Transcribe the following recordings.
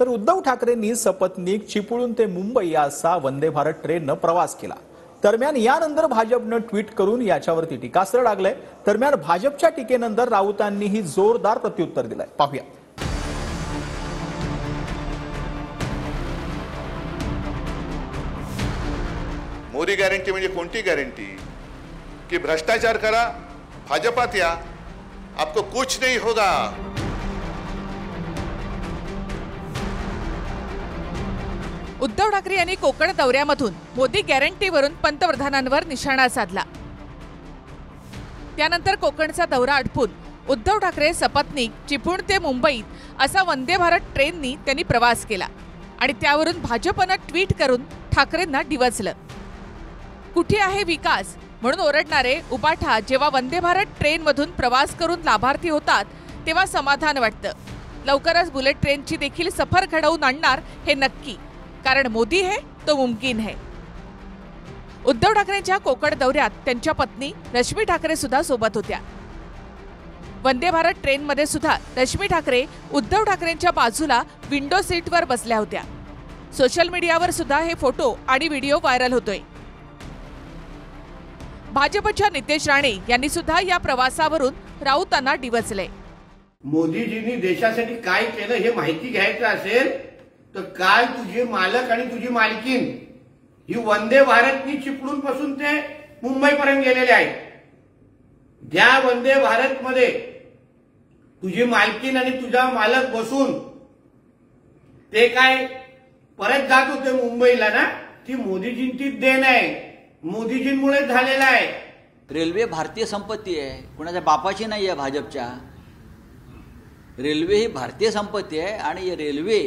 तर उद्धव ठाकरेंनी सपत्नीक चिपळूण ते मुंबई असा वंदे भारत ट्रेननं प्रवास केला। दरम्यान यानंतर भाजपनं ट्विट करून याच्यावरती टीकास्त्र लागलंय। दरम्यान भाजपच्या टीकेनंतर राऊतांनीही जोरदार प्रत्युत्तर दिलंय। पाहूया। मोदी गॅरंटी म्हणजे कोणती गॅरंटी कि भ्रष्टाचार करा, भाजपात या, आपको कुछ नहीं होगा। उद्धव ठाकरे यांनी कोकण दौऱ्यामधून मोदी गॅरंटीवरून पंतप्रधानांवर निशाणा साधला। त्यानंतर कोकणचा दौरा आटपून उद्धव ठाकरे सपत्नीक चिपळूण ते मुंबईत असा वंदे भारत ट्रेननी त्यांनी प्रवास केला आणि त्यावरून भाजपनं ट्विट करून ठाकरेंना डिवचलं। कुठे आहे विकास म्हणून ओरडणारे उबाठा जेव्हा वंदे भारत ट्रेनमधून प्रवास करून लाभार्थी होतात तेव्हा समाधान वाटतं। लवकरच बुलेट ट्रेनची देखील सफर घडवून आणणार हे नक्की, कारण मोदी है तो मुमकिन है। उद्धव ठाकरेंच्या कोकण दौऱ्यात त्यांच्या पत्नी रश्मी ठाकरे सुद्धा सोबत होत्या। वंदे भारत ट्रेनमध्ये सुद्धा रश्मी ठाकरे उद्धव ठाकरेंच्या बाजूला विंडो सीटवर बसल्या होत्या। सोशल मीडियावर सुद्धा हे फोटो आणि व्हिडिओ व्हायरल होतोय। भाजपच्या नितेश राणे यांनी सुद्धा या प्रवासावरून राऊतांना डिवचले। मोदीजींनी देशासाठी काय केलं हे माहिती घ्यायचं असेल तर काल तुझे मालक आणि तुझी मालकीन ही वंदे भारतनी चिपळूण पासून ते मुंबईपर्यंत गेलेले आहेत। त्या वंदे भारत मध्ये तुझी मालकीन आणि तुझा मालक बसून ते काय परत जात होते मुंबईला ना, ती मोदीजींची देण आहे, मोदीजींमुळे झालेला आहे। रेल्वे भारतीय संपत्ती आहे, कोणाच्या बापाची नाही आहे। भाजपच्या रेल्वे ही भारतीय संपत्ती आहे आणि रेल्वे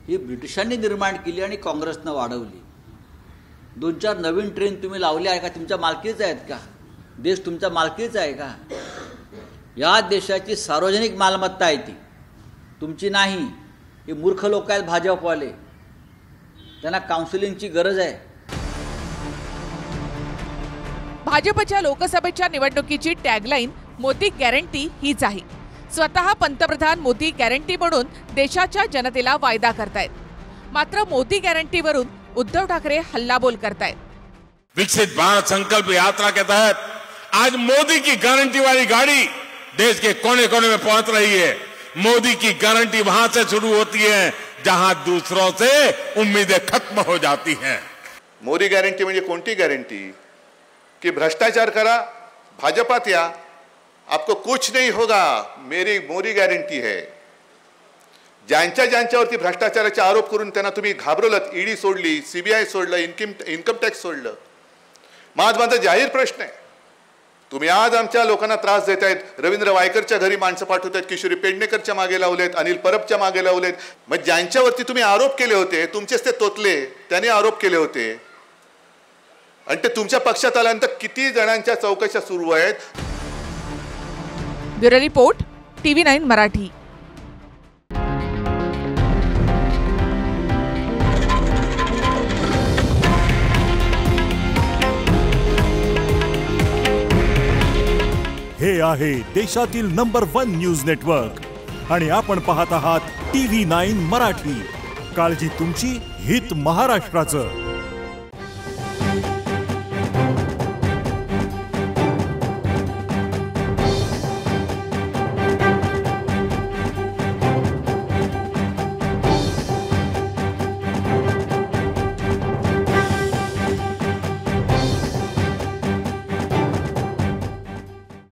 ही ब्रिटिशांनी निर्माण केली आणि काँग्रेसनं वाढवली। 2-4 नवीन ट्रेन तुम्ही लावल्या आहे का? तुमच्या मालकीच आहेत का? देश तुमच्या मालकीचा आहे का? या देशाची सार्वजनिक मालमत्ता आहे, ती तुमची नाही। हे मूर्ख लोक आहेत भाजपवाले, त्यांना काउन्सिलिंगची गरज आहे। भाजपच्या लोकसभेच्या निवडणुकीची टॅगलाईन मोदी गॅरंटी हीच आहे। स्वतः पंतप्रधान मोदी गॅरंटी म्हणून देशाच्या जनतेला वायदा करतायत, मात्र मोदी गॅरंटीवरून उद्धव ठाकरे हल्लाबोल करतायत। विकसित भारत संकल्प यात्रा के तहत आज मोदी की गारंटी वाली गाड़ी देश के कोने कोने में पहुंच रही है। मोदी की गारंटी वहां से शुरू होती है जहां दूसरों से उम्मीदें खत्म हो जाती हैं। मोदी गॅरंटी म्हणजे कोणती गॅरंटी कि भ्रष्टाचार करा, भाजपात या, आपको कुछ नहीं होगा, मेरी मोदी गॅरंटी है। ज्यांच्यावरती भ्रष्टाचाराचे आरोप करून त्यांना तुम्ही घाबरवलत, ईडी सोडली, सीबीआय सोडलं, इन्कम टॅक्स सोडलं। माझा जाहीर प्रश्न आहे, तुम्ही आज आमच्या लोकांना त्रास देतायत। रवींद्र वायकरच्या घरी माणसं पाठवतायत, किशोरी पेडणेकरच्या मागे लावलेत, अनिल परबच्या मागे लावलेत। मग ज्यांच्यावरती तुम्ही आरोप केले होते, तुमचेच ते तोतले, त्यांनी आरोप केले होते आणि ते तुमच्या पक्षात आल्यानंतर किती जणांच्या चौकशा सुरू आहेत। Bureau report, TV9 Marathi. हे आहे देशातील नंबर 1 न्यूज नेटवर्क आणि आपण पाहत आहात TV9 मराठी। काळजी तुमची, हित महाराष्ट्राचं।